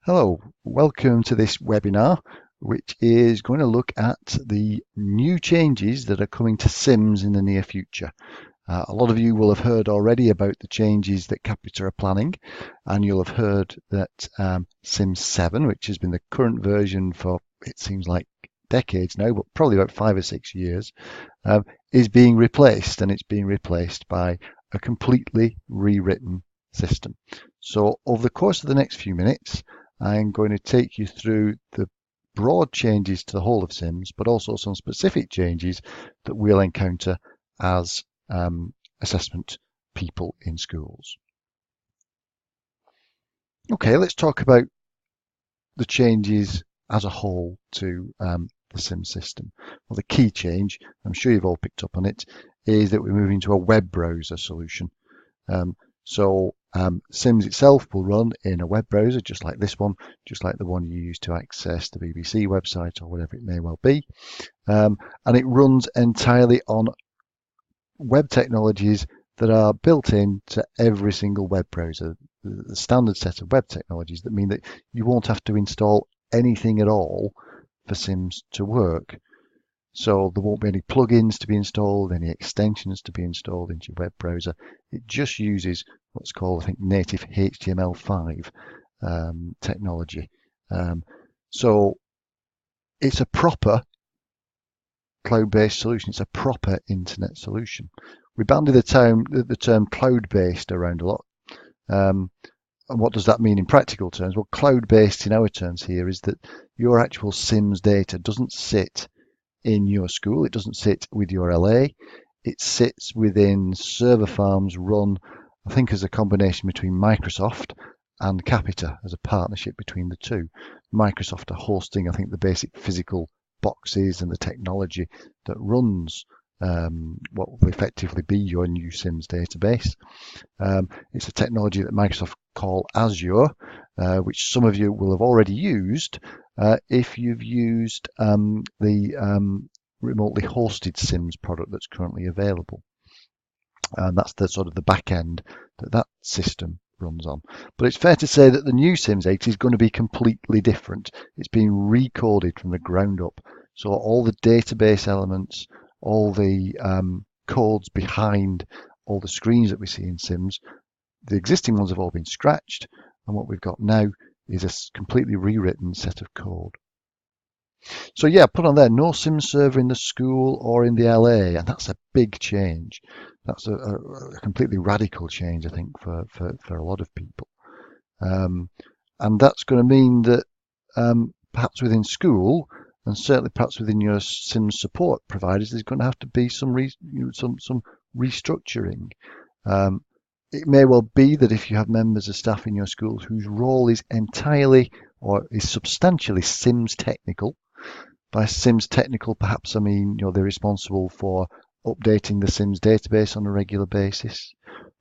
Hello, welcome to this webinar, which is going to look at the new changes that are coming to Sims in the near future. A lot of you will have heard already about the changes that Capita are planning, and you'll have heard that Sims 7, which has been the current version for, it seems like decades now, but probably about 5 or 6 years, is being replaced, and it's being replaced by a completely rewritten system. So over the course of the next few minutes, I'm going to take you through the broad changes to the whole of Sims, but also some specific changes that we'll encounter as assessment people in schools. Okay, let's talk about the changes as a whole to the Sim system. Well, the key change, I'm sure you've all picked up on it, is that we're moving to a web browser solution. Sims itself will run in a web browser just like this one, just like the one you use to access the BBC website or whatever it may well be. And it runs entirely on web technologies that are built into every single web browser. The standard set of web technologies that mean that you won't have to install anything at all for Sims to work. So there won't be any plugins to be installed, any extensions to be installed into your web browser. It just uses what's called, I think, native HTML5 technology. So it's a proper cloud-based solution. It's a proper internet solution. We bandy the term cloud-based around a lot. And what does that mean in practical terms? Well, cloud-based in our terms here is that your actual Sims data doesn't sit in your school. It doesn't sit with your LA. It sits within server farms run, I think, as a combination between Microsoft and Capita, as a partnership between the two. Microsoft are hosting, I think, the basic physical boxes and the technology that runs what will effectively be your new Sims database. It's a technology that Microsoft call Azure, which some of you will have already used if you've used the remotely hosted Sims product that's currently available. And that's the sort of the back end that system runs on. But it's fair to say that the new Sims 8 is going to be completely different. It's being recoded from the ground up. So all the database elements, all the codes behind all the screens that we see in Sims, the existing ones have all been scratched, and what we've got now is a completely rewritten set of code. So yeah, put on there, no Sim server in the school or in the LA, and that's a big change. That's a completely radical change, I think, for a lot of people. And that's going to mean that perhaps within school, and certainly perhaps within your Sim support providers, there's going to have to be some restructuring. It may well be that if you have members of staff in your schools whose role is entirely or is substantially Sims technical. By Sims technical, perhaps I mean they're responsible for updating the Sims database on a regular basis,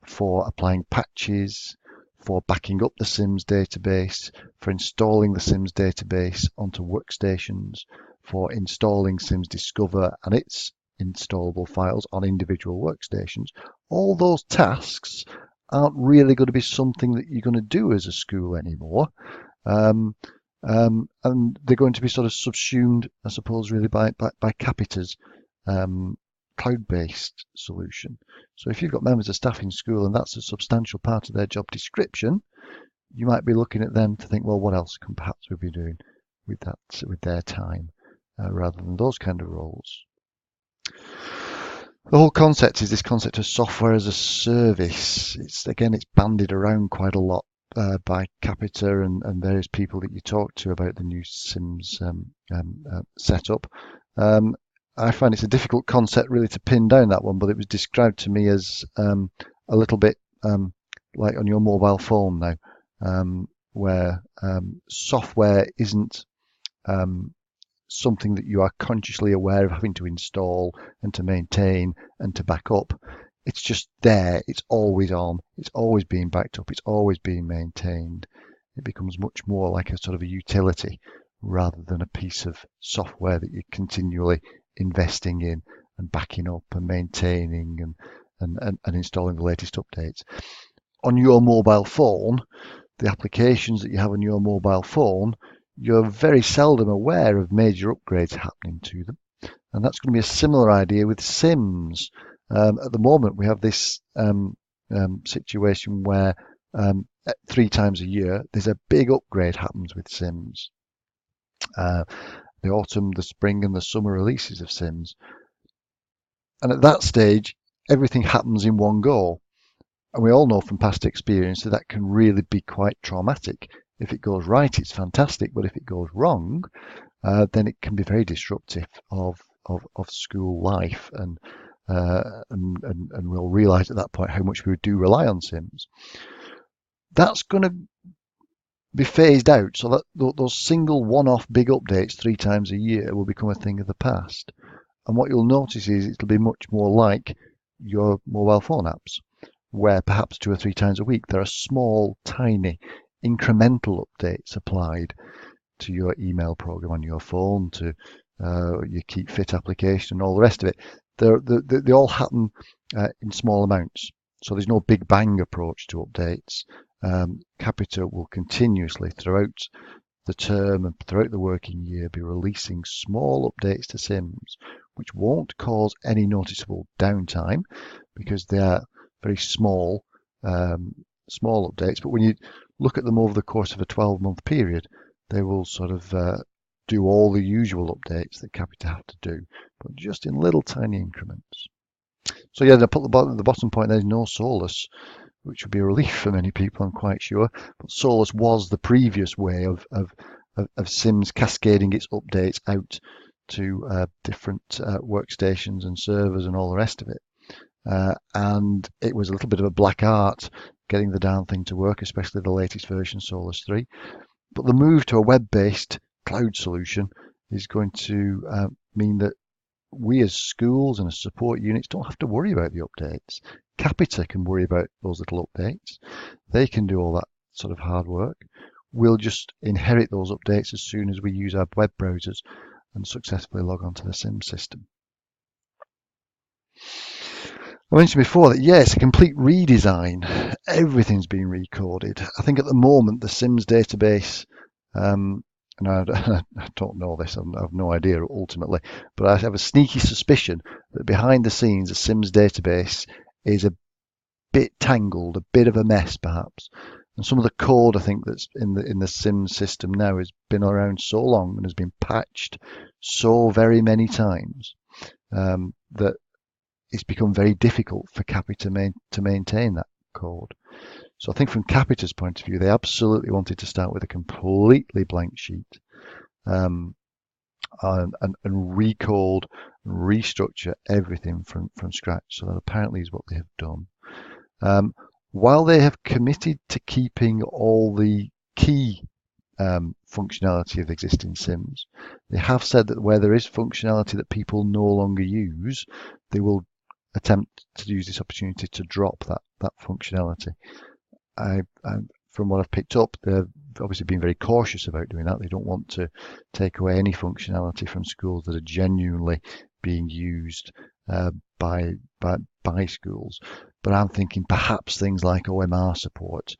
for applying patches, for backing up the Sims database, for installing the Sims database onto workstations, for installing Sims Discover and its installable files on individual workstations. All those tasks aren't really going to be something that you're going to do as a school anymore. And they're going to be sort of subsumed, I suppose, really by Capita's cloud-based solution. So if you've got members of staff in school and that's a substantial part of their job description, you might be looking at them to think, well, what else can perhaps we be doing with their time, rather than those kind of roles. The whole concept is this concept of software as a service. It's bandied around quite a lot by Capita and various people that you talk to about the new Sims setup. I find it's a difficult concept really to pin down that one, but it was described to me as a little bit like on your mobile phone now, where software isn't something that you are consciously aware of having to install and to maintain and to back up. It's just there, it's always on, it's always being backed up, it's always being maintained. It becomes much more like a sort of a utility rather than a piece of software that you're continually investing in and backing up and maintaining and installing the latest updates. On your mobile phone, the applications that you have on your mobile phone, you're very seldom aware of major upgrades happening to them. And that's going to be a similar idea with Sims. At the moment, we have this situation where 3 times a year, there's a big upgrade happens with Sims. The autumn, the spring, and the summer releases of Sims. And at that stage, everything happens in one go. And we all know from past experience that that can really be quite traumatic. If it goes right, it's fantastic. But if it goes wrong, then it can be very disruptive of school life. And we'll realise at that point how much we do rely on Sims. That's going to be phased out, so that those single one-off big updates 3 times a year will become a thing of the past. And what you'll notice is it'll be much more like your mobile phone apps, where perhaps 2 or 3 times a week there are small, tiny, incremental updates applied to your email program on your phone, to your Keep Fit application, and all the rest of it. They all happen in small amounts, so there's no big bang approach to updates. Capita will continuously throughout the term and throughout the working year be releasing small updates to Sims, which won't cause any noticeable downtime because they are very small updates. But when you look at them over the course of a 12-month period, they will sort of do all the usual updates that Capita have to do, but just in little tiny increments. So yeah, to put the bottom point, there's no Solus, which would be a relief for many people, I'm quite sure. But Solus was the previous way of Sims cascading its updates out to different workstations and servers and all the rest of it. And it was a little bit of a black art getting the darn thing to work, especially the latest version, Solus 3. But the move to a web-based cloud solution is going to mean that we as schools and as support units don't have to worry about the updates. Capita can worry about those little updates. They can do all that sort of hard work. We'll just inherit those updates as soon as we use our web browsers and successfully log onto the SIM system. I mentioned before that, yes, a complete redesign. Everything's been recoded. I think at the moment the SIMS database, and I don't know this, I have no idea ultimately, but I have a sneaky suspicion that behind the scenes the SIMS database is a bit tangled, a bit of a mess perhaps. And some of the code I think that's in the SIMS system now has been around so long and has been patched so very many times that it's become very difficult for Capita to maintain that code. So I think from Capita's point of view, they absolutely wanted to start with a completely blank sheet and recode, restructure everything from scratch. So that apparently is what they have done. While they have committed to keeping all the key functionality of existing Sims, they have said that where there is functionality that people no longer use, they will attempt to use this opportunity to drop that functionality. From what I've picked up, they've obviously been very cautious about doing that. They don't want to take away any functionality from schools that are genuinely being used by schools. But I'm thinking perhaps things like OMR support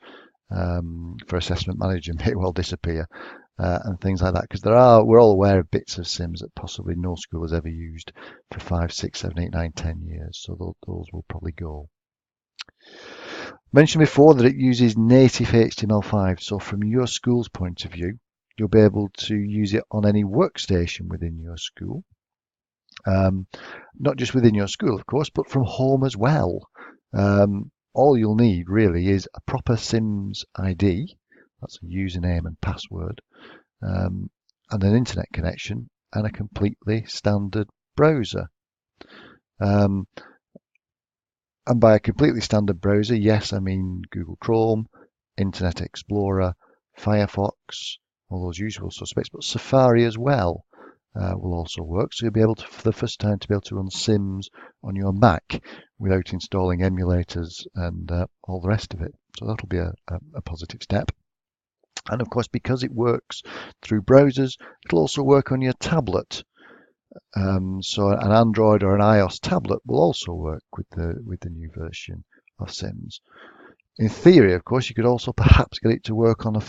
for assessment manager may well disappear and things like that, because we're all aware of bits of Sims that possibly no school has ever used for 5, 6, 7, 8, 9, 10 years. So those will probably go. Mentioned before that it uses native HTML5, so from your school's point of view, you'll be able to use it on any workstation within your school. Not just within your school, of course, but from home as well. All you'll need really is a proper Sims ID, that's a username and password, and an internet connection and a completely standard browser. And by a completely standard browser, yes, I mean Google Chrome, Internet Explorer, Firefox, all those usual suspects, but Safari as well will also work. So you'll be able to, for the first time, to be able to run Sims on your Mac without installing emulators and all the rest of it. So that'll be a positive step. And of course, because it works through browsers, it'll also work on your tablet. So an Android or an iOS tablet will also work with the new version of Sims. In theory, of course, you could also perhaps get it to work on a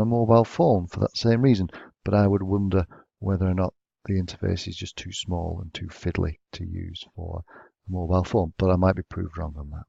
mobile phone for that same reason, but I would wonder whether or not the interface is just too small and too fiddly to use for a mobile phone, but I might be proved wrong on that.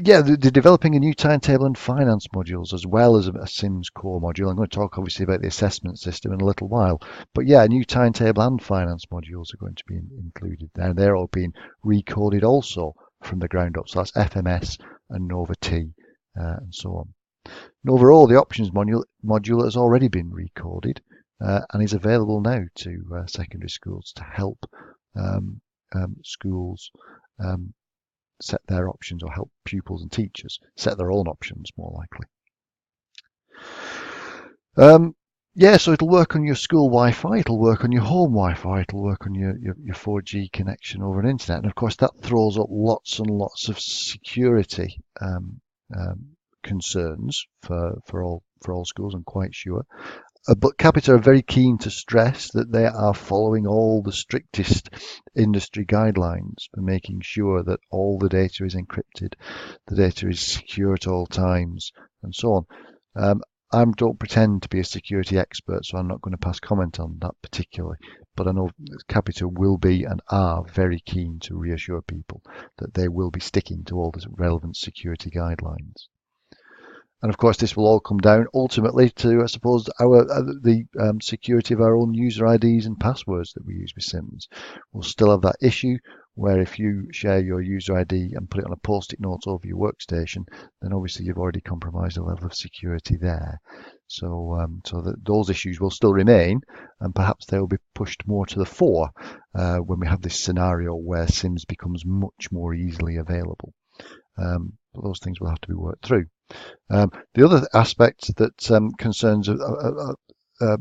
Yeah, they're developing a new timetable and finance modules as well as a Sims core module. I'm going to talk obviously about the assessment system in a little while, but yeah, new timetable and finance modules are going to be included there. They're all being recoded also from the ground up. So that's FMS and Nova T and so on. And overall, the options module has already been recoded and is available now to secondary schools to help schools set their options, or help pupils and teachers set their own options more likely. Yeah, so it'll work on your school Wi-Fi, it'll work on your home Wi-Fi, it'll work on your 4G connection over an internet. And of course, that throws up lots and lots of security concerns for all schools, I'm quite sure. But Capita are very keen to stress that they are following all the strictest industry guidelines for making sure that all the data is encrypted, the data is secure at all times, and so on. I don't pretend to be a security expert, so I'm not going to pass comment on that particularly. But I know Capita will be and are very keen to reassure people that they will be sticking to all the relevant security guidelines. And of course, this will all come down ultimately to, I suppose, the security of our own user IDs and passwords that we use with Sims. We'll still have that issue where if you share your user ID and put it on a post-it note over your workstation, then obviously you've already compromised a level of security there. So those issues will still remain, and perhaps they will be pushed more to the fore when we have this scenario where Sims becomes much more easily available. But those things will have to be worked through. The other aspect that concerns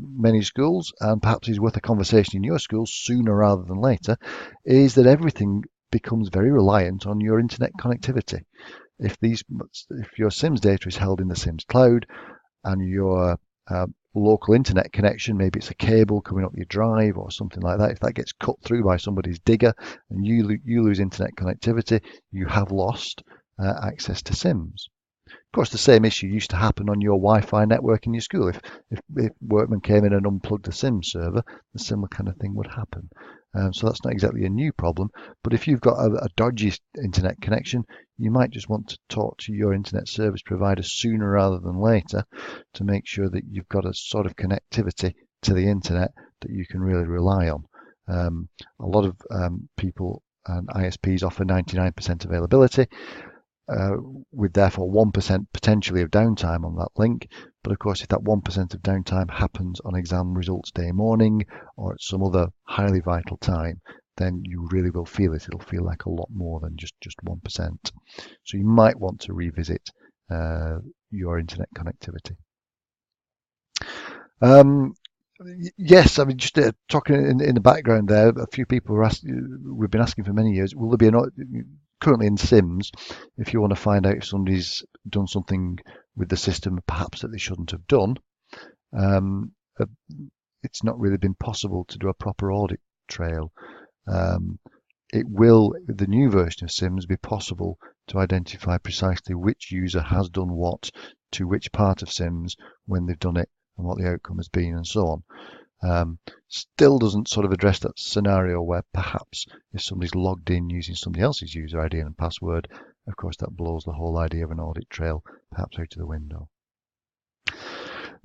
many schools, and perhaps is worth a conversation in your school sooner rather than later, is that everything becomes very reliant on your internet connectivity. If your Sims data is held in the Sims cloud, and your local internet connection, maybe it's a cable coming up your drive or something like that, if that gets cut through by somebody's digger and you lose internet connectivity, you have lost access to Sims. Of course, the same issue used to happen on your Wi-Fi network in your school. If workmen came in and unplugged the Sims server, the similar kind of thing would happen. So that's not exactly a new problem. But if you've got a dodgy internet connection, you might just want to talk to your internet service provider sooner rather than later to make sure that you've got a sort of connectivity to the internet that you can really rely on. A lot of people and ISPs offer 99% availability. With therefore 1% potentially of downtime on that link. But of course, if that 1% of downtime happens on exam results day morning or at some other highly vital time, then you really will feel it. It'll feel like a lot more than just 1%. So you might want to revisit your internet connectivity. Yes, I mean, just talking in the background there, a few people we've been asking for many years, will there be currently in Sims, if you want to find out if somebody's done something with the system perhaps that they shouldn't have done, it's not really been possible to do a proper audit trail. It will, with the new version of Sims, be possible to identify precisely which user has done what to which part of Sims when they've done it and what the outcome has been and so on. Still doesn't sort of address that scenario where perhaps if somebody's logged in using somebody else's user ID and password, of course that blows the whole idea of an audit trail perhaps out of the window.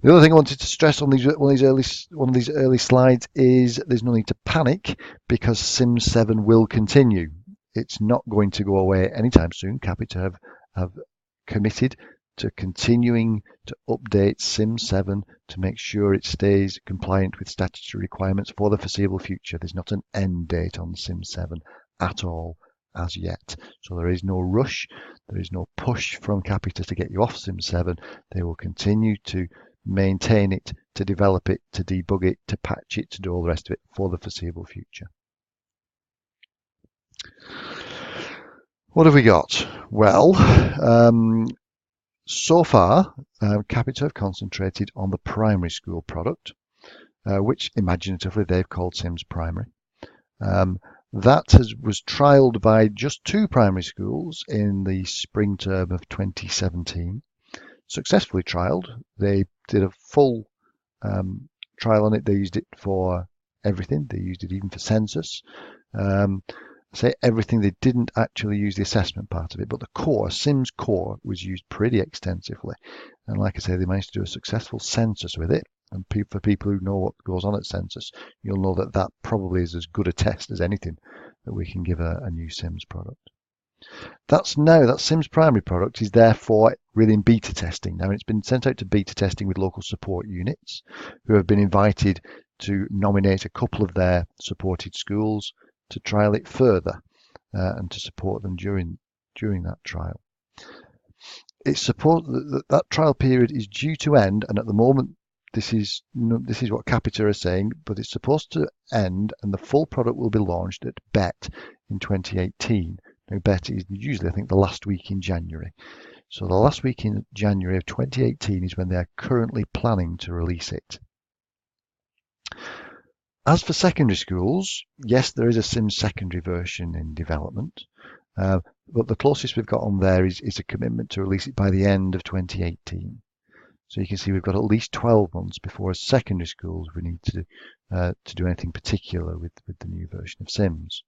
The other thing I wanted to stress on one of these early slides is there's no need to panic because Sims 7 will continue. It's not going to go away anytime soon. Capita have committed to continuing to update Sims 7 to make sure it stays compliant with statutory requirements for the foreseeable future. There's not an end date on Sims 7 at all as yet. So there is no rush, there is no push from Capita to get you off Sims 7. They will continue to maintain it, to develop it, to debug it, to patch it, to do all the rest of it for the foreseeable future. What have we got? Well, so far, Capita have concentrated on the primary school product, which imaginatively they've called Sims Primary. That was trialled by just 2 primary schools in the spring term of 2017. Successfully trialled. They did a full trial on it. They used it for everything. They used it even for census. Say everything. They didn't actually use the assessment part of it, but the core, SIMS core, was used pretty extensively. And like I say, they managed to do a successful census with it. And for people who know what goes on at census, you'll know that that probably is as good a test as anything that we can give a new SIMS product. That SIMS primary product is therefore really in beta testing. Now it's been sent out to beta testing with local support units who have been invited to nominate a couple of their supported schools to trial it further and to support them during that trial. That trial period is due to end, and at the moment this is what Capita are saying, but it's supposed to end and the full product will be launched at BET in 2018. Now BET is usually, I think, the last week in January. So the last week in January of 2018 is when they are currently planning to release it. As for secondary schools, yes, there is a SIMS secondary version in development, but the closest we've got on there is a commitment to release it by the end of 2018. So you can see we've got at least 12 months before as secondary schools we need to do anything particular with the new version of SIMS.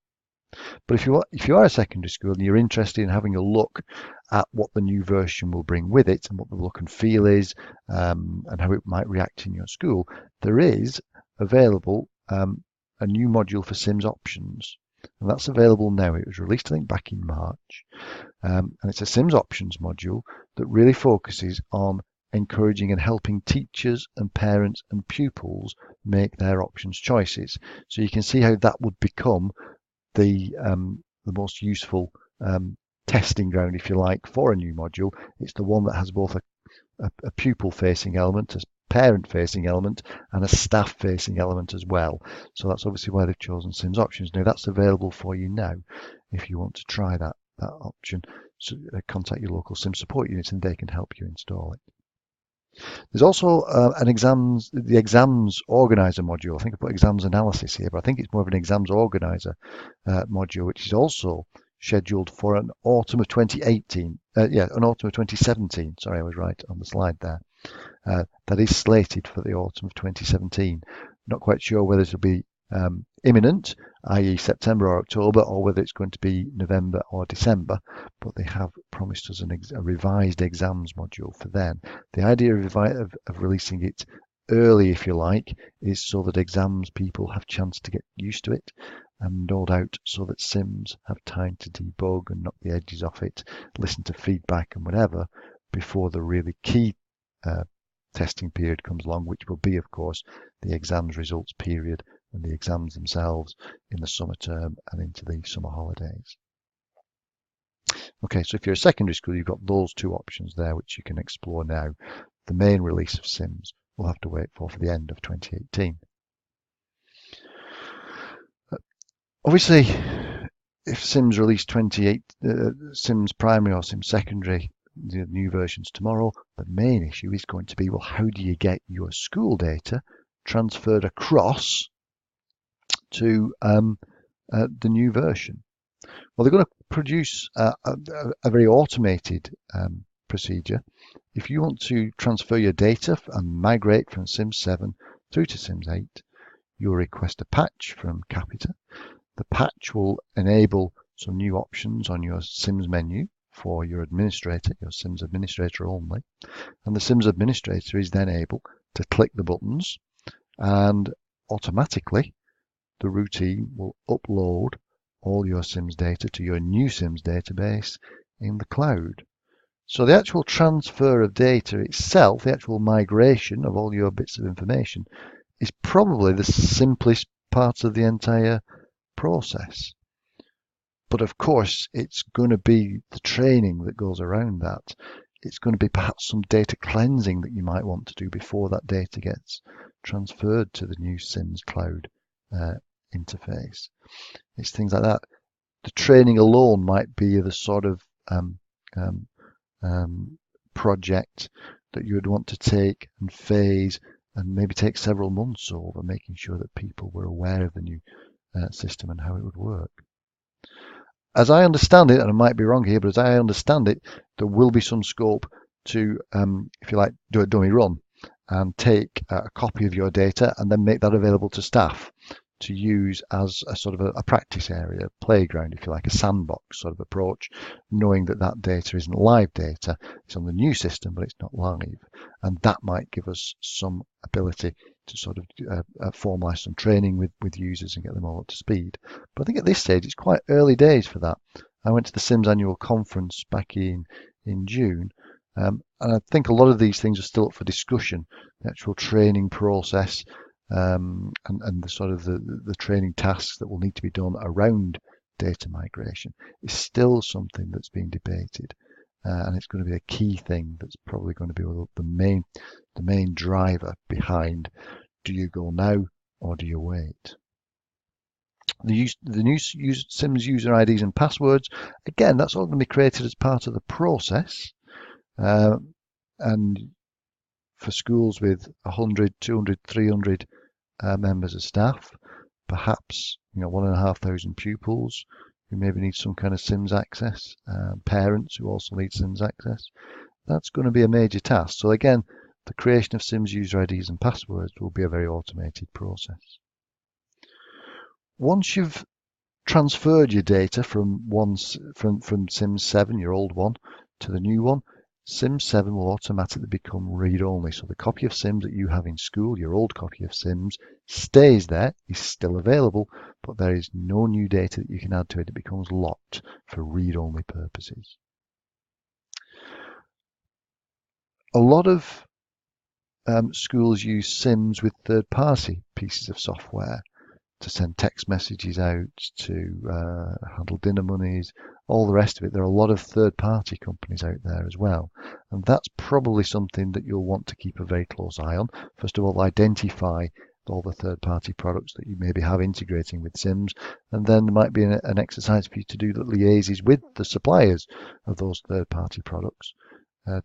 But if you are a secondary school and you're interested in having a look at what the new version will bring with it and what the look and feel is and how it might react in your school, there is available a new module for SIMS options. And that's available now. It was released, I think, back in March. And it's a SIMS options module that really focuses on encouraging and helping teachers and parents and pupils make their options choices. So you can see how that would become the most useful testing ground, if you like, for a new module. It's the one that has both a pupil-facing element, a parent-facing element, and a staff-facing element as well. So that's obviously why they've chosen SIMS options. Now that's available for you now if you want to try that option. So contact your local SIMS support unit and they can help you install it. There's also the exams organizer module. I think I put exams analysis here, but I think it's more of an exams organizer module, which is also scheduled for an autumn of 2018. An autumn of 2017. Sorry, I was right on the slide there. That is slated for the autumn of 2017. Not quite sure whether it will be imminent, i.e. September or October, or whether it's going to be November or December, but they have promised us a revised exams module for then. The idea of releasing it early, if you like, is so that exams people have chance to get used to it, and no doubt so that SIMS have time to debug and knock the edges off it, listen to feedback and whatever, before the really key testing period comes along, which will be, of course, the exams results period and the exams themselves in the summer term and into the summer holidays. Okay, so if you're a secondary school, you've got those two options there which you can explore now. The main release of SIMS we'll have to wait for the end of 2018. Obviously, if SIMS release SIMS primary or SIMS secondary, the new versions tomorrow, the main issue is going to be, well, how do you get your school data transferred across to the new version? Well, they're going to produce a very automated procedure. If you want to transfer your data and migrate from SIMS 7 through to SIMS 8, you'll request a patch from Capita. The patch will enable some new options on your SIMS menu for your administrator, your SIMS administrator only. And the SIMS administrator is then able to click the buttons and automatically the routine will upload all your SIMS data to your new SIMS database in the cloud. So the actual transfer of data itself, the actual migration of all your bits of information, is probably the simplest part of the entire process. But of course, it's going to be the training that goes around that. It's going to be perhaps some data cleansing that you might want to do before that data gets transferred to the new SIMS cloud interface. It's things like that. The training alone might be the sort of project that you would want to take and phase and maybe take several months over, making sure that people were aware of the new system and how it would work. As I understand it, and I might be wrong here, but as I understand it, there will be some scope to, if you like, do a dummy run and take a copy of your data and then make that available to staff to use as a sort of a practice area, playground, if you like, a sandbox sort of approach, knowing that that data isn't live data, it's on the new system, but it's not live. And that might give us some ability to sort of formalize some training with users and get them all up to speed. But I think at this stage, it's quite early days for that. I went to the SIMS annual conference back in June, and I think a lot of these things are still up for discussion. The actual training process, and the sort of the training tasks that will need to be done around data migration is still something that's being debated, and it's going to be a key thing that's probably going to be the main driver behind: do you go now or do you wait? The new SIMS user IDs and passwords, again, that's all going to be created as part of the process, and for schools with 100, 200, 300 members of staff, perhaps 1,500 pupils who maybe need some kind of SIMS access, parents who also need SIMS access. That's going to be a major task. So again, the creation of SIMS user IDs and passwords will be a very automated process. Once you've transferred your data from SIMS 7, your old one, to the new one, SIMS 7 will automatically become read-only. So the copy of SIMS that you have in school, your old copy of SIMS, stays there, is still available, but there is no new data that you can add to it. It becomes locked for read-only purposes. A lot of schools use SIMS with third-party pieces of software to send text messages out, to handle dinner monies, all the rest of it. There are a lot of third-party companies out there as well. And that's probably something that you'll want to keep a very close eye on. First of all, identify all the third-party products that you maybe have integrating with SIMS. And then there might be an exercise for you to do that liaises with the suppliers of those third-party products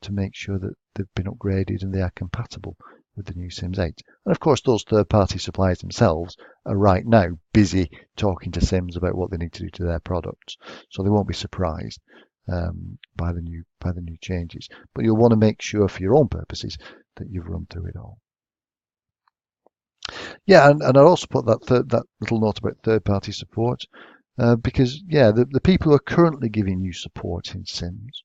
to make sure that they've been upgraded and they are compatible with the new SIMS 8. And of course, those third-party suppliers themselves are right now busy talking to SIMS about what they need to do to their products, so they won't be surprised by the new changes. But you'll want to make sure, for your own purposes, that you've run through it all. Yeah, and I'll also put that little note about third-party support because the people who are currently giving you support in SIMS,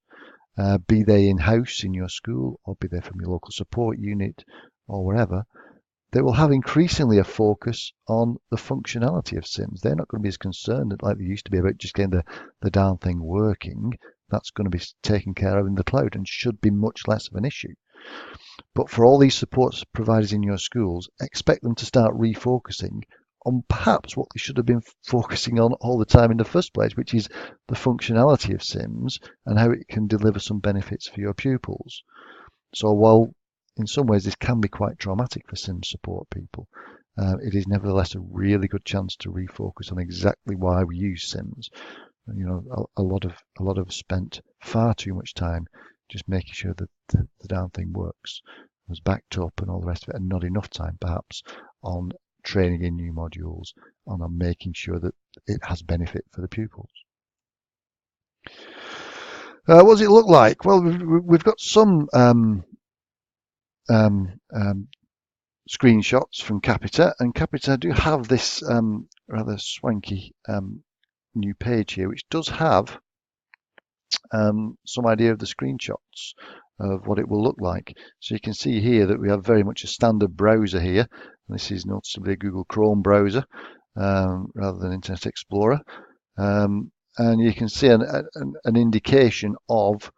be they in-house in your school or be they from your local support unit or wherever, they will have increasingly a focus on the functionality of SIMS. They're not going to be as concerned like they used to be about just getting the darn thing working. That's going to be taken care of in the cloud and should be much less of an issue. But for all these support providers in your schools, expect them to start refocusing on perhaps what they should have been focusing on all the time in the first place, which is the functionality of SIMS and how it can deliver some benefits for your pupils. So while in some ways this can be quite traumatic for SIMS support people, it is nevertheless a really good chance to refocus on exactly why we use SIMS. A lot of spent far too much time just making sure that the darn thing works, was backed up and all the rest of it, and not enough time perhaps on training in new modules and on making sure that it has benefit for the pupils. What does it look like? Well, we've got some screenshots from Capita, and Capita do have this rather swanky new page here, which does have some idea of the screenshots of what it will look like. So you can see here that we have very much a standard browser here. This is noticeably a Google Chrome browser rather than Internet Explorer. And you can see an indication of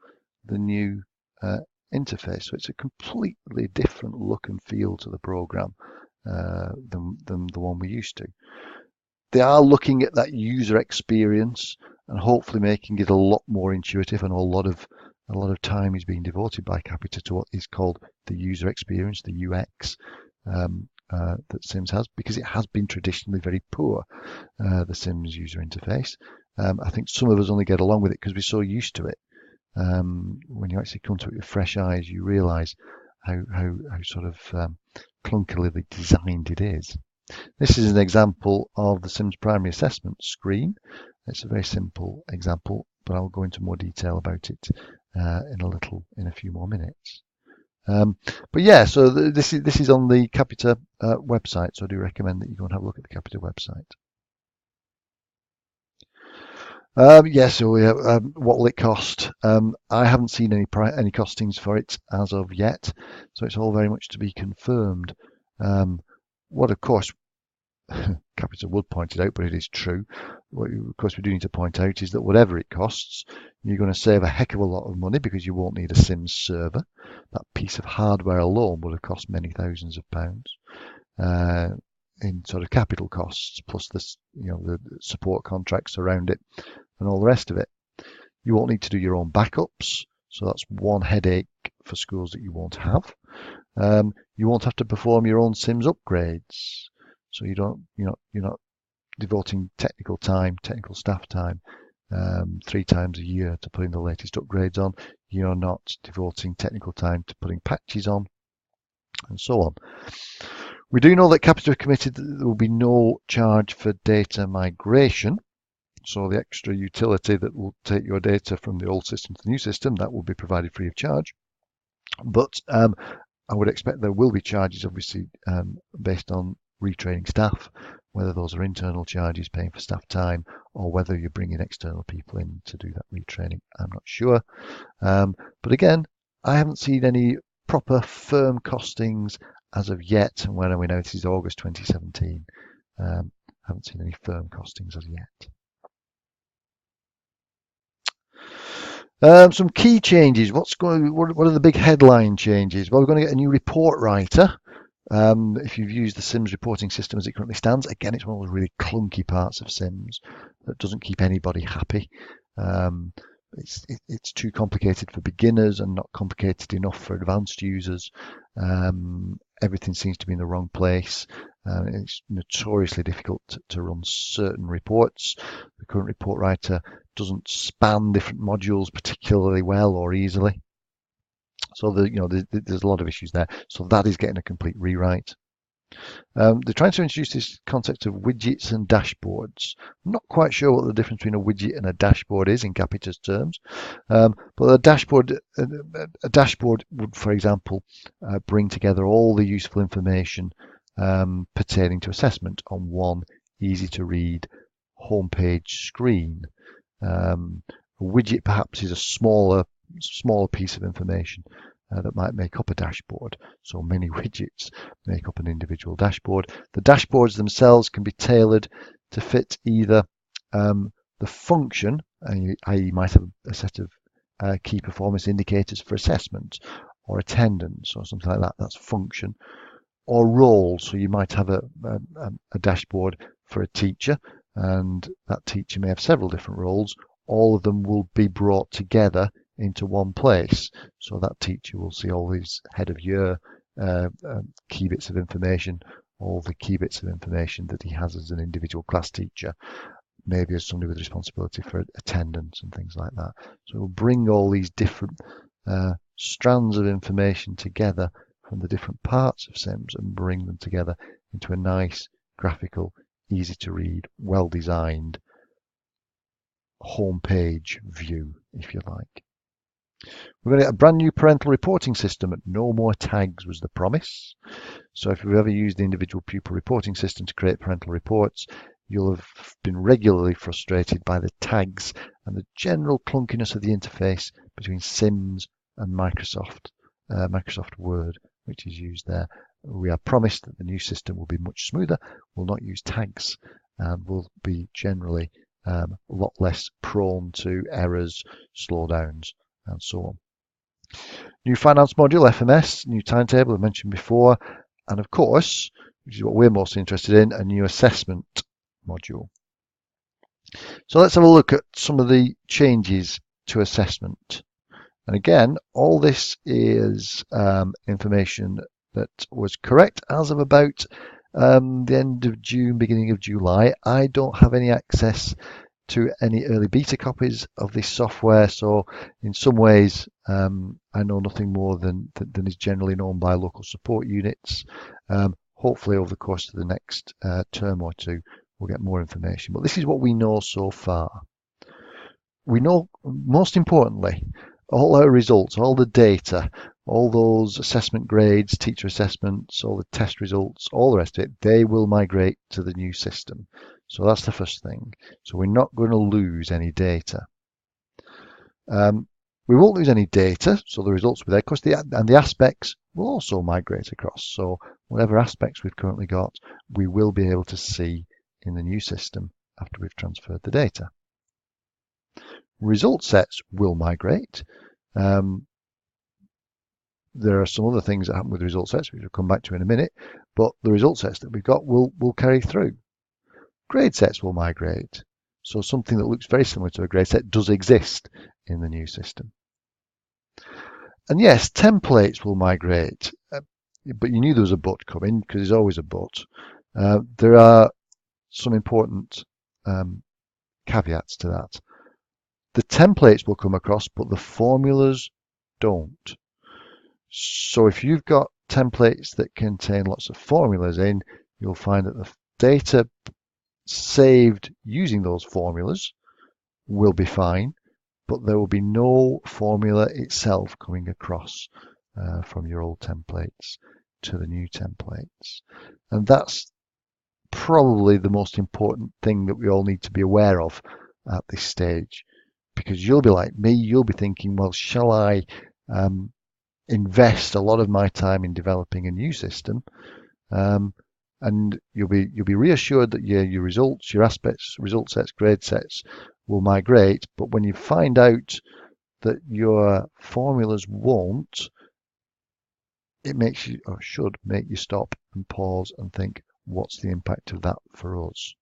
the new interface. So it's a completely different look and feel to the program than the one we used to. They are looking at that user experience and hopefully making it a lot more intuitive. And a lot of time is being devoted by Capita to what is called the user experience, the UX that SIMS has, because it has been traditionally very poor, the SIMS user interface. I think some of us only get along with it because we're so used to it. When you actually come to it with fresh eyes, you realise how sort of clunkily designed it is. This is an example of the SIMS primary assessment screen. It's a very simple example, but I'll go into more detail about it in a few more minutes. But yeah, so this is on the Capita website, so I do recommend that you go and have a look at the Capita website. Yeah, so we have, what will it cost? I haven't seen any costings for it as of yet, so it's all very much to be confirmed. What, of course, Capita would point it out, but it is true. What, of course, we do need to point out is that whatever it costs, you're going to save a heck of a lot of money because you won't need a SIMS server. That piece of hardware alone would have cost many thousands of pounds in sort of capital costs, plus the support contracts around it and all the rest of it. You won't need to do your own backups, so that's one headache for schools that you won't have. You won't have to perform your own SIMS upgrades, so you're not devoting technical staff time 3 times a year to putting the latest upgrades on. You're not devoting technical time to putting patches on, and so on. We do know that Capita have committed that there will be no charge for data migration. So the extra utility that will take your data from the old system to the new system, that will be provided free of charge. But I would expect there will be charges, obviously, based on retraining staff, whether those are internal charges paying for staff time or whether you're bringing external people in to do that retraining. I'm not sure. But again, I haven't seen any proper firm costings as of yet. And when are we now? This is August 2017. Haven't seen any firm costings as yet. Some key changes. What are the big headline changes? Well, we're going to get a new report writer. If you've used the SIMS reporting system as it currently stands, again, it's one of those really clunky parts of SIMS that doesn't keep anybody happy. It's too complicated for beginners and not complicated enough for advanced users. Everything seems to be in the wrong place. It's notoriously difficult to run certain reports. The current report writer doesn't span different modules particularly well or easily. So there's a lot of issues there. So that is getting a complete rewrite. They're trying to introduce this concept of widgets and dashboards. I'm not quite sure what the difference between a widget and a dashboard is in Capita's terms, but a dashboard would, for example, bring together all the useful information pertaining to assessment on one easy-to-read homepage screen. A widget perhaps is a smaller piece of information that might make up a dashboard. So many widgets make up an individual dashboard. The dashboards themselves can be tailored to fit either the function, i.e. you might have a set of key performance indicators for assessment or attendance or something like that. That's function. Or role. So you might have a dashboard for a teacher, and that teacher may have several different roles. All of them will be brought together into one place. So that teacher will see all these head of year key bits of information, all the key bits of information that he has as an individual class teacher, maybe as somebody with responsibility for attendance and things like that. So it will bring all these different strands of information together from the different parts of SIMS and bring them together into a nice, graphical, easy to read, well designed homepage view, if you like. We're going to get a brand new parental reporting system. No more tags was the promise. So if you've ever used the individual pupil reporting system to create parental reports, you'll have been regularly frustrated by the tags and the general clunkiness of the interface between SIMS and Microsoft Word, which is used there. We are promised that the new system will be much smoother, will not use tags, and will be generally a lot less prone to errors, slowdowns, and so on. New finance module, FMS, new timetable I mentioned before, and of course, which is what we're most interested in, a new assessment module. So let's have a look at some of the changes to assessment. And again, all this is information that was correct as of about the end of June, beginning of July. I don't have any access to any early beta copies of this software, so in some ways I know nothing more than is generally known by local support units. hopefully over the course of the next term or two, we'll get more information. But this is what we know so far. We know, most importantly, all our results, all the data, all those assessment grades, teacher assessments, all the test results, all the rest of it, they will migrate to the new system. So that's the first thing. So we're not going to lose any data. We won't lose any data, so the results will be there. Of course, the aspects will also migrate across. So whatever aspects we've currently got, we will be able to see in the new system after we've transferred the data. Result sets will migrate. There are some other things that happen with result sets, which we'll come back to in a minute, but the result sets that we've got will carry through. Grade sets will migrate. So something that looks very similar to a grade set does exist in the new system. And yes, templates will migrate, but you knew there was a but coming because there's always a but. There are some important caveats to that. The templates will come across, but the formulas don't. So if you've got templates that contain lots of formulas in, you'll find that the data saved using those formulas will be fine, but there will be no formula itself coming across from your old templates to the new templates. And that's probably the most important thing that we all need to be aware of at this stage, because you'll be like me, you'll be thinking, well, shall I invest a lot of my time in developing a new system? And you'll be reassured that your results, your aspects, result sets, grade sets will migrate. But when you find out that your formulas won't, it makes you, or should make you stop and pause and think, what's the impact of that for us?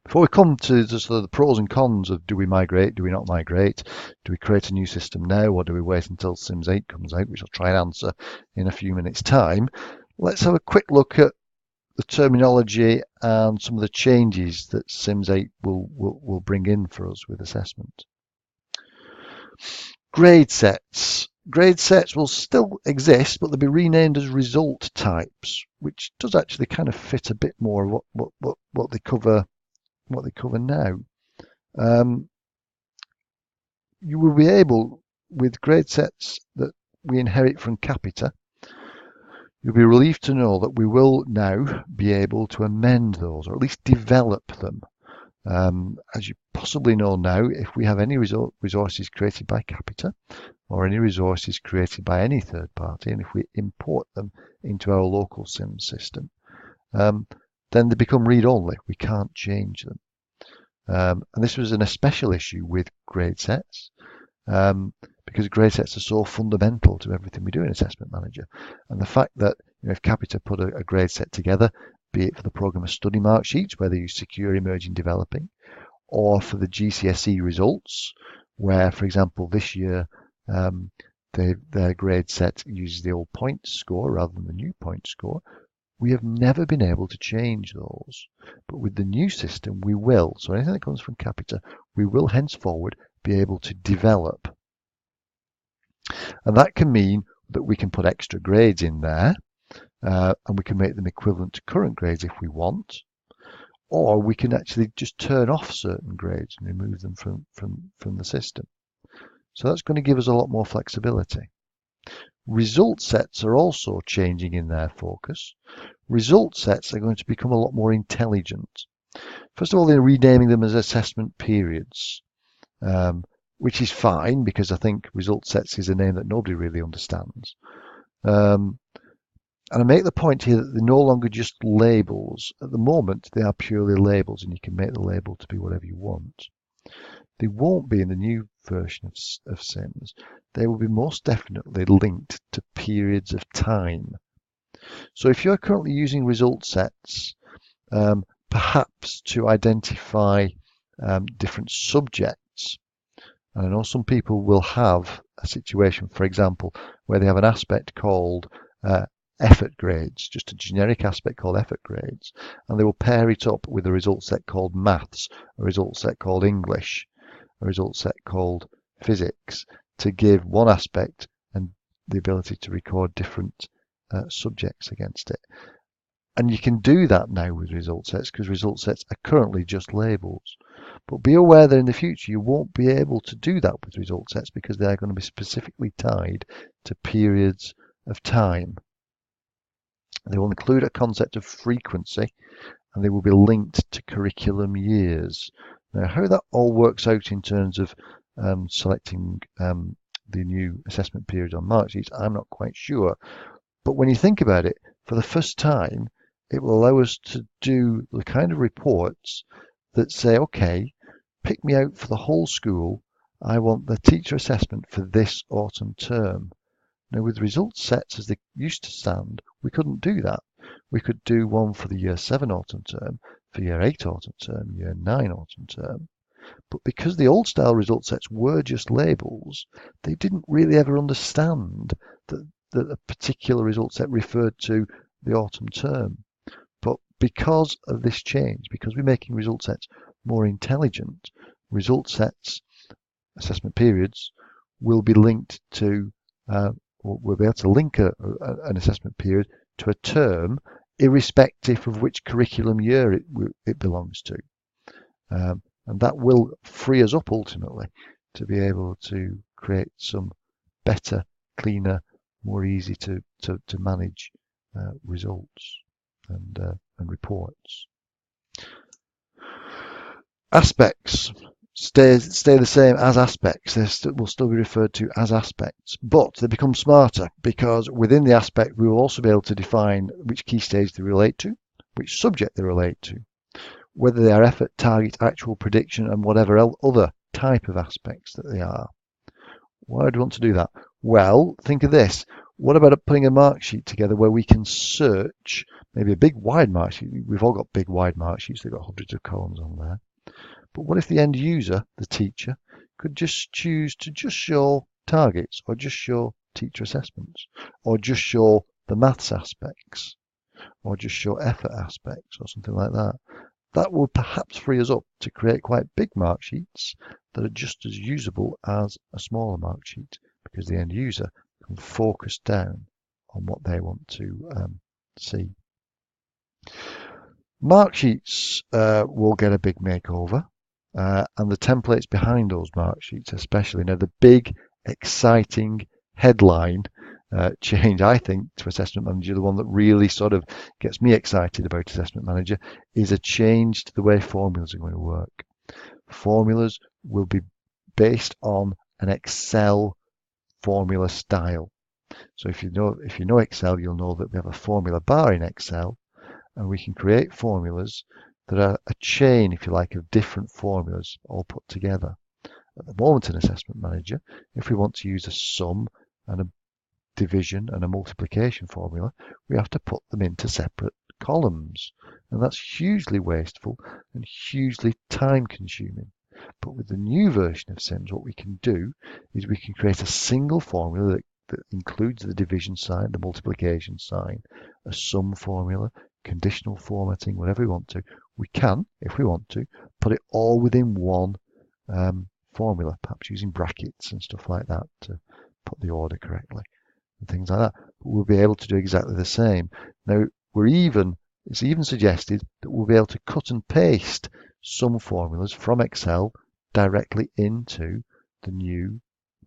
Before we come to the pros and cons of do we migrate, do we not migrate, do we create a new system now, or do we wait until SIMS 8 comes out, which I'll try and answer in a few minutes' time, let's have a quick look at the terminology and some of the changes that SIMS 8 will bring in for us with assessment. Grade sets. Grade sets will still exist, but they'll be renamed as result types, which does actually kind of fit a bit more of what they cover now. You will be able, with grade sets that we inherit from Capita, you'll be relieved to know that we will now be able to amend those, or at least develop them. As you possibly know now, if we have any resources created by Capita, or any resources created by any third party, and if we import them into our local SIMS system, then they become read-only. We can't change them. And this was an especial issue with grade sets, because grade sets are so fundamental to everything we do in Assessment Manager. And the fact that if Capita put a grade set together, be it for the programmer study mark sheets, where they use secure emerging developing, or for the GCSE results, where, for example, this year their grade set uses the old point score rather than the new point score, we have never been able to change those. But with the new system, we will. So anything that comes from Capita, we will henceforward be able to develop. And that can mean that we can put extra grades in there, and we can make them equivalent to current grades if we want, or we can actually just turn off certain grades and remove them from the system. So that's going to give us a lot more flexibility. Result sets are also changing in their focus. Result sets are going to become a lot more intelligent. First of all, they're renaming them as assessment periods, which is fine, because I think result sets is a name that nobody really understands. And I make the point here that they're no longer just labels. At the moment, they are purely labels, and you can make the label to be whatever you want. They won't be in the new version of SIMS. They will be most definitely linked to periods of time. So if you're currently using result sets, perhaps to identify different subjects, and I know some people will have a situation, for example, where they have an aspect called effort grades, just a generic aspect called effort grades, and they will pair it up with a result set called maths, a result set called English, a result set called physics, to give one aspect and the ability to record different subjects against it. And you can do that now with result sets because result sets are currently just labels. But be aware that in the future you won't be able to do that with result sets because they're going to be specifically tied to periods of time. They will include a concept of frequency and they will be linked to curriculum years. Now, how that all works out in terms of selecting the new assessment period on mark sheets, I'm not quite sure. But when you think about it, for the first time, it will allow us to do the kind of reports that say, okay, pick me out for the whole school. I want the teacher assessment for this autumn term. Now, with result sets as they used to stand, we couldn't do that. We could do one for the year 7 autumn term, for year 8 autumn term, year 9 autumn term. But because the old style result sets were just labels, they didn't really ever understand that a particular result set referred to the autumn term. But because of this change, because we're making result sets more intelligent, result sets, assessment periods, will be linked to, we'll be able to link an assessment period to a term, irrespective of which curriculum year it belongs to. And that will free us up ultimately to be able to create some better, cleaner, more easy to manage results and reports. Aspects stay the same as aspects. They will still be referred to as aspects, but they become smarter because within the aspect we will also be able to define which key stage they relate to, which subject they relate to, whether they are effort, target, actual, prediction, and whatever other type of aspects that they are. Why do we want to do that? Well, think of this. What about putting a mark sheet together where we can search, maybe a big wide mark sheet. We've all got big wide mark sheets. They've got hundreds of columns on there. But what if the end user, the teacher, could just choose to just show targets or just show teacher assessments or just show the maths aspects or just show effort aspects or something like that? That will perhaps free us up to create quite big mark sheets that are just as usable as a smaller mark sheet because the end user can focus down on what they want to see. Mark sheets will get a big makeover and the templates behind those mark sheets especially. Now the big exciting headline change, I think, to Assessment Manager, the one that really sort of gets me excited about Assessment Manager, is a change to the way formulas are going to work. Formulas will be based on an Excel formula style. So if you know Excel, you'll know that we have a formula bar in Excel, and we can create formulas that are a chain, if you like, of different formulas all put together. At the moment in Assessment Manager, if we want to use a sum and a division and a multiplication formula, we have to put them into separate columns, and that's hugely wasteful and hugely time consuming. But with the new version of SIMS, what we can do is we can create a single formula that includes the division sign, the multiplication sign, a sum formula, conditional formatting, whatever we want to. We can, if we want to, put it all within one formula, perhaps using brackets and stuff like that to put the order correctly and things like that. But we'll be able to do exactly the same. Now, it's even suggested that we'll be able to cut and paste some formulas from Excel directly into the new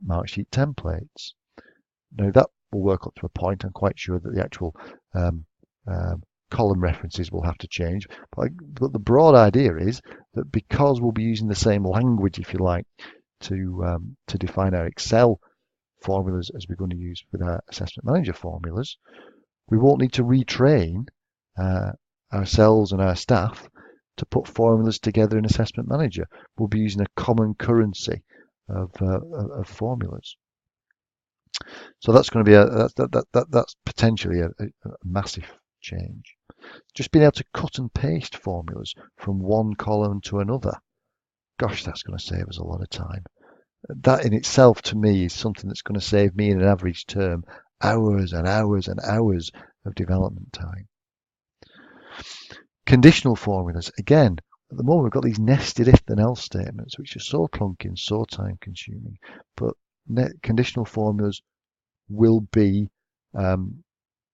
marksheet templates. Now, that will work up to a point. I'm quite sure that the actual column references will have to change. But the broad idea is that because we'll be using the same language, if you like, to define our Excel formulas as we're going to use with our Assessment Manager formulas, we won't need to retrain ourselves and our staff to put formulas together in Assessment Manager. We'll be using a common currency of formulas. So that's going to be that's potentially a massive change. Just being able to cut and paste formulas from one column to another, gosh, that's going to save us a lot of time. That in itself, to me, is something that's going to save me in an average term hours and hours and hours of development time. Conditional formulas, again, at the moment we've got these nested if then else statements which are so clunky and so time consuming, but conditional formulas will be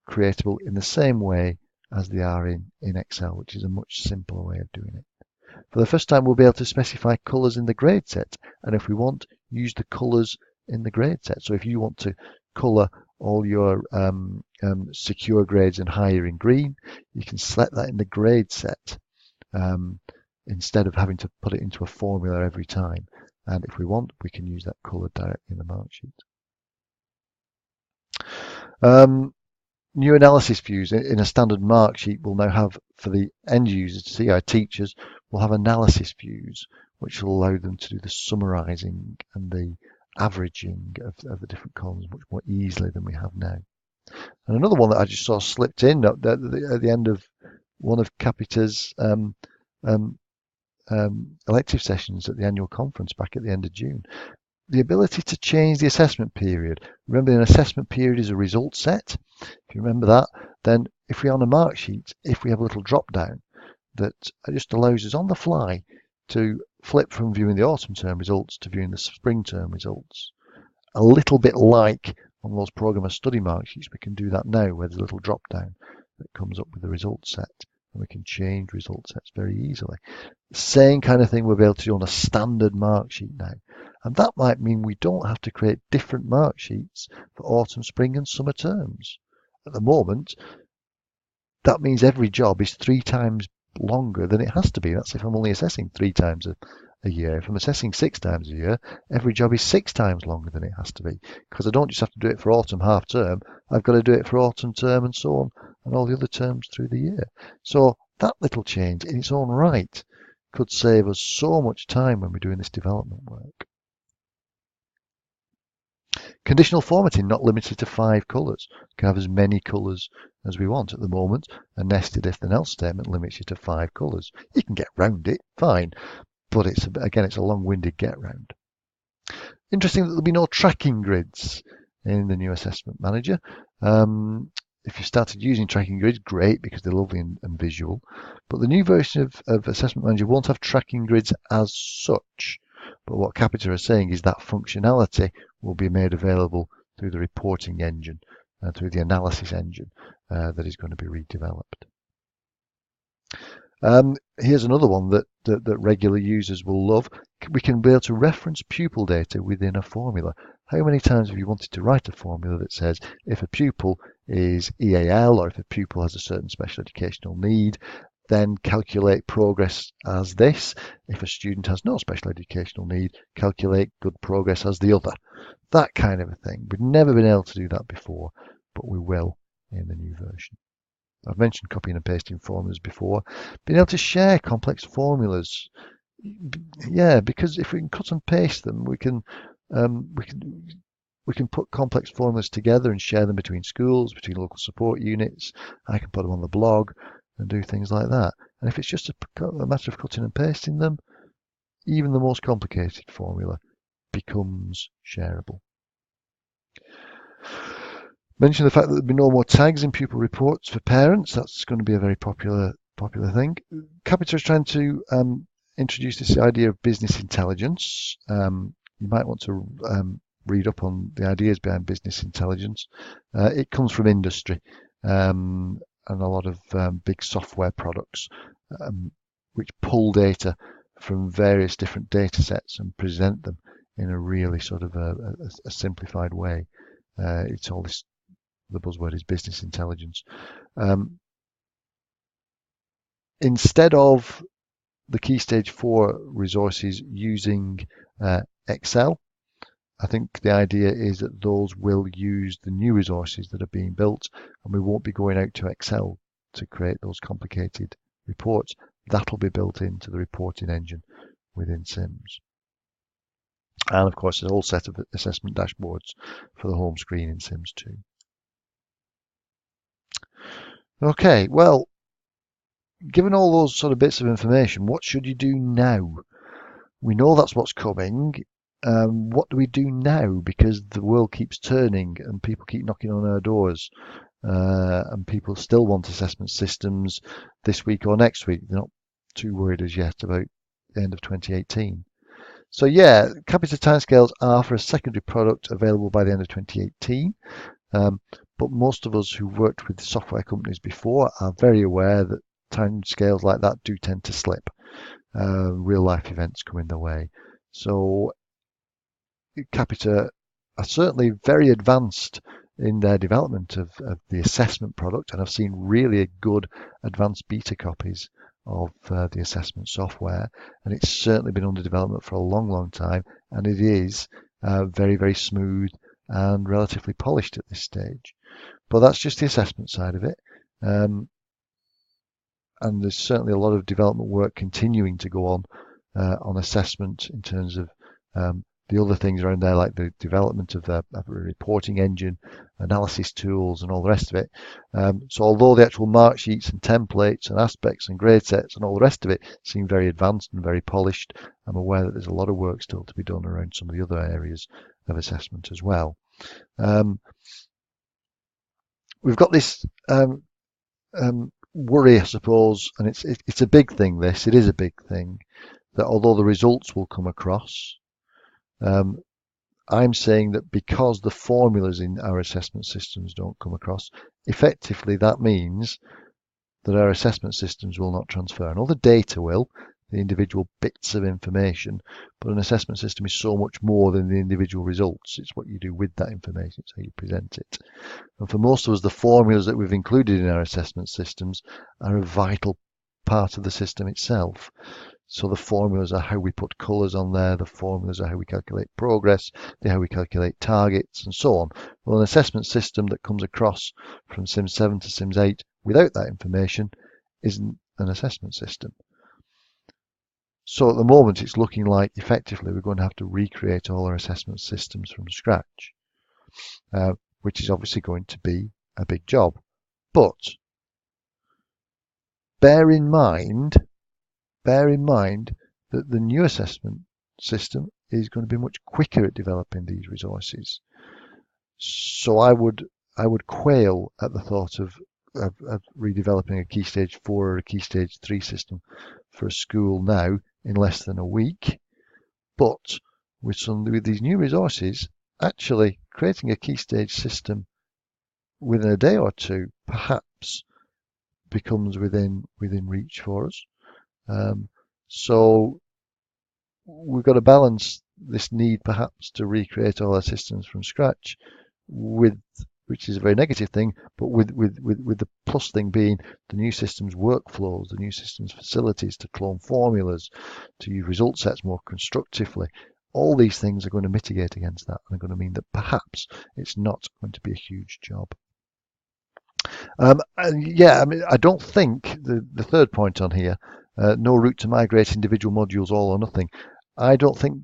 creatable in the same way as they are in Excel, which is a much simpler way of doing it. For the first time, we'll be able to specify colours in the grade set, and if we want, use the colours in the grade set. So if you want to colour all your secure grades and higher in green, you can select that in the grade set instead of having to put it into a formula every time. And if we want, we can use that colour directly in the mark sheet. New analysis views in a standard mark sheet will now have, for the end users to see, our teachers will have analysis views, which will allow them to do the summarising and the averaging of the different columns much more easily than we have now. And another one that I just saw slipped in at the end of one of Capita's elective sessions at the annual conference back at the end of June. The ability to change the assessment period. Remember, an assessment period is a result set. If you remember that, then if we're on a mark sheet, if we have a little drop down that just allows us on the fly to flip from viewing the autumn term results to viewing the spring term results, a little bit like on those programmer study mark sheets, we can do that now where there's a little drop down that comes up with the result set, and we can change result sets very easily. Same kind of thing we'll be able to do on a standard mark sheet now. And that might mean we don't have to create different mark sheets for autumn, spring and summer terms. At the moment, that means every job is 3 times longer than it has to be. That's if I'm only assessing 3 times a year. If I'm assessing 6 times a year, every job is 6 times longer than it has to be. Because I don't just have to do it for autumn half term, I've got to do it for autumn term and so on, and all the other terms through the year. So that little change in its own right could save us so much time when we're doing this development work. Conditional formatting, not limited to 5 colours. We can have as many colours as we want. At the moment, a nested if then else statement limits you to 5 colours. You can get round it, fine, but it's a long-winded get round. Interesting that there'll be no tracking grids in the new assessment manager. If you started using tracking grids, great, because they're lovely and visual. But the new version of Assessment Manager won't have tracking grids as such. But what Capita is saying is that functionality will be made available through the reporting engine and through the analysis engine that is going to be redeveloped. Here's another one that regular users will love. We can be able to reference pupil data within a formula. How many times have you wanted to write a formula that says if a pupil is EAL or if a pupil has a certain special educational need, then calculate progress as this. If a student has no special educational need, calculate good progress as the other. That kind of a thing. We've never been able to do that before, but we will in the new version. I've mentioned copying and pasting formulas before. Being able to share complex formulas. Yeah, because if we can cut and paste them, we can put complex formulas together and share them between schools, between local support units. I can put them on the blog and do things like that. And if it's just a matter of cutting and pasting them, even the most complicated formula becomes shareable. Mention the fact that there'll be no more tags in pupil reports for parents. That's going to be a very popular thing. Capita is trying to introduce this idea of business intelligence. You might want to read up on the ideas behind business intelligence. It comes from industry and a lot of big software products which pull data from various different data sets and present them in a really sort of a simplified way. It's all this. The buzzword is business intelligence. Instead of the Key Stage 4 resources using Excel, I think the idea is that those will use the new resources that are being built, and we won't be going out to Excel to create those complicated reports. That'll be built into the reporting engine within SIMS. And of course, there's a whole set of assessment dashboards for the home screen in SIMS 2. Okay, well, given all those sort of bits of information, what should you do now? We know that's what's coming. What do we do now? Because the world keeps turning and people keep knocking on our doors. And people still want assessment systems this week or next week. They're not too worried as yet about the end of 2018. So yeah, Capita timescales are for a secondary product available by the end of 2018. but most of us who've worked with software companies before are very aware that timescales like that do tend to slip. Real life events come in the way. So Capita are certainly very advanced in their development of the assessment product, and I've seen really good advanced beta copies of the assessment software, and it's certainly been under development for a long time, and it is very, very smooth and relatively polished at this stage. But that's just the assessment side of it. And there's certainly a lot of development work continuing to go on assessment in terms of the other things around there, like the development of a reporting engine, analysis tools, and all the rest of it. So although the actual mark sheets and templates and aspects and grade sets and all the rest of it seem very advanced and very polished, I'm aware that there's a lot of work still to be done around some of the other areas of assessment as well. We've got this worry, I suppose, and it's a big thing. It is a big thing, that although the results will come across, I'm saying that because the formulas in our assessment systems don't come across, effectively that means that our assessment systems will not transfer. And all the data will, the individual bits of information, but an assessment system is so much more than the individual results. It's what you do with that information, it's how you present it. And for most of us, the formulas that we've included in our assessment systems are a vital part of the system itself. So the formulas are how we put colours on there, the formulas are how we calculate progress, they're how we calculate targets, and so on. Well, an assessment system that comes across from Sims 7 to Sims 8 without that information isn't an assessment system. So at the moment, it's looking like effectively we're going to have to recreate all our assessment systems from scratch, which is obviously going to be a big job. But bear in mind that the new assessment system is going to be much quicker at developing these resources. So I would quail at the thought of redeveloping a Key Stage 4 or a Key Stage 3 system for a school now in less than a week. But with these new resources, actually creating a Key Stage system within a day or two perhaps becomes within reach for us. So we've got to balance this need perhaps to recreate all our systems from scratch which is a very negative thing, but with the plus thing being the new system's workflows, the new system's facilities to clone formulas, to use result sets more constructively. All these things are going to mitigate against that and are going to mean that perhaps it's not going to be a huge job. And yeah, I mean, I don't think the third point on here, no route to migrate individual modules all or nothing. I don't think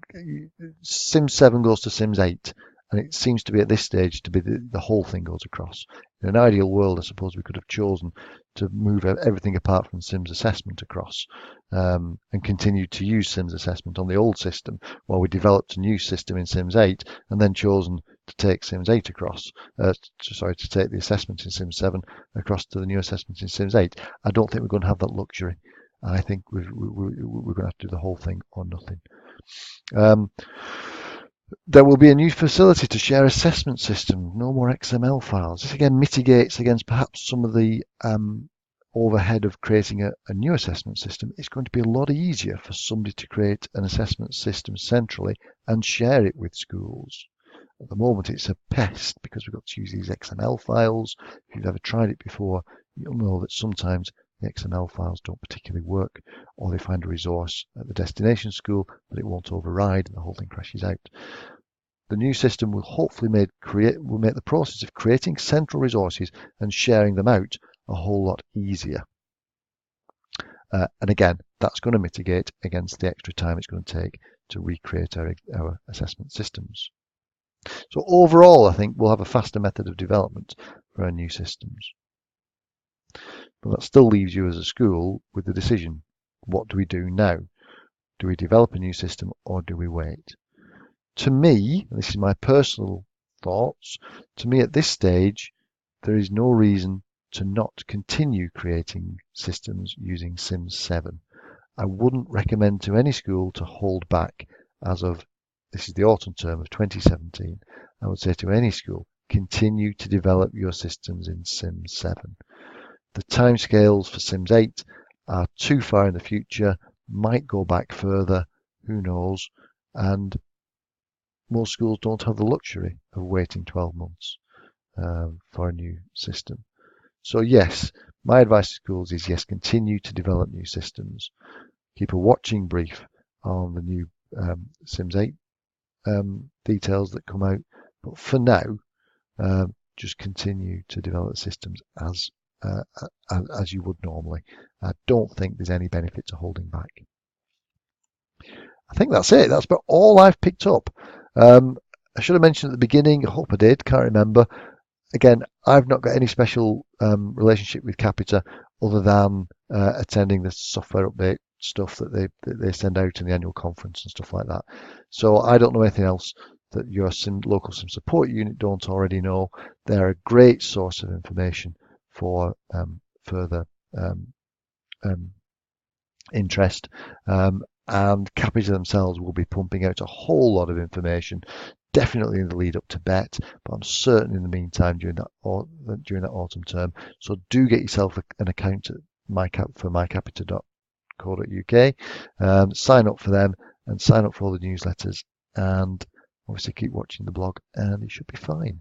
Sims 7 goes to Sims 8, and it seems to be at this stage to be the whole thing goes across. In an ideal world, I suppose we could have chosen to move everything apart from Sims Assessment across and continue to use Sims Assessment on the old system while we developed a new system in Sims 8 and then chosen to take Sims 8 across, to take the assessment in Sims 7 across to the new assessment in Sims 8. I don't think we're going to have that luxury. I think we're going to have to do the whole thing or nothing. There will be a new facility to share assessment system, no more XML files. This again mitigates against perhaps some of the overhead of creating a new assessment system. It's going to be a lot easier for somebody to create an assessment system centrally and share it with schools. At the moment, it's a pest because we've got to use these XML files. If you've ever tried it before, you'll know that sometimes the XML files don't particularly work, or they find a resource at the destination school that it won't override and the whole thing crashes out. The new system will hopefully make the process of creating central resources and sharing them out a whole lot easier. And again, that's going to mitigate against the extra time it's going to take to recreate our assessment systems. So overall, I think we'll have a faster method of development for our new systems. But that still leaves you as a school with the decision, what do we do now? Do we develop a new system or do we wait? To me, and this is my personal thoughts, to me at this stage, there is no reason to not continue creating systems using Sims 7. I wouldn't recommend to any school to hold back as of, this is the autumn term of 2017, I would say to any school, continue to develop your systems in Sims 7. The timescales for Sims 8 are too far in the future, might go back further, who knows, and most schools don't have the luxury of waiting 12 months for a new system. So yes, my advice to schools is yes, continue to develop new systems. Keep a watching brief on the new Sims 8 details that come out, but for now, just continue to develop systems as you would normally. I don't think there's any benefit to holding back. I think that's it. That's about all I've picked up. I should have mentioned at the beginning, I hope I did, can't remember. Again, I've not got any special relationship with Capita other than attending the software update stuff that they send out in the annual conference and stuff like that. So I don't know anything else that your local Sim support unit don't already know. They're a great source of information for further interest. And Capita themselves will be pumping out a whole lot of information, definitely in the lead up to BET, but I'm certain in the meantime during that autumn term. So do get yourself an account at mycapita.co.uk, sign up for them and sign up for all the newsletters, and obviously keep watching the blog, and it should be fine.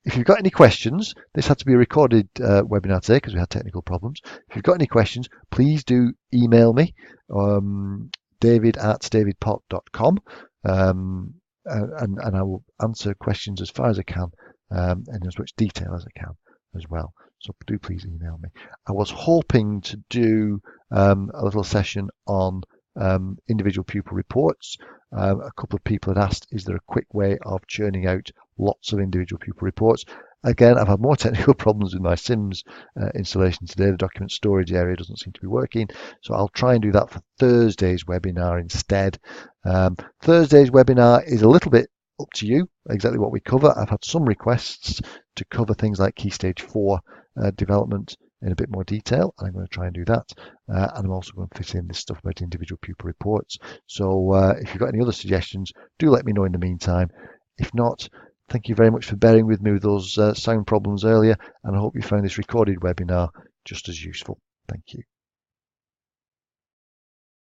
If you've got any questions, this had to be a recorded webinar today because we had technical problems. If you've got any questions, please do email me, david@davidpott.com, and I will answer questions as far as I can and in as much detail as I can as well. So do please email me. I was hoping to do a little session on individual pupil reports. A couple of people had asked, is there a quick way of churning out lots of individual pupil reports? Again, I've had more technical problems with my Sims installation today. The document storage area doesn't seem to be working, so I'll try and do that for Thursday's webinar instead. Thursday's webinar is a little bit up to you, exactly what we cover. I've had some requests to cover things like Key Stage 4 development in a bit more detail, and I'm going to try and do that. And I'm also going to fit in this stuff about individual pupil reports. So if you've got any other suggestions, do let me know in the meantime. If not, thank you very much for bearing with me with those sound problems earlier, and I hope you found this recorded webinar just as useful. Thank you.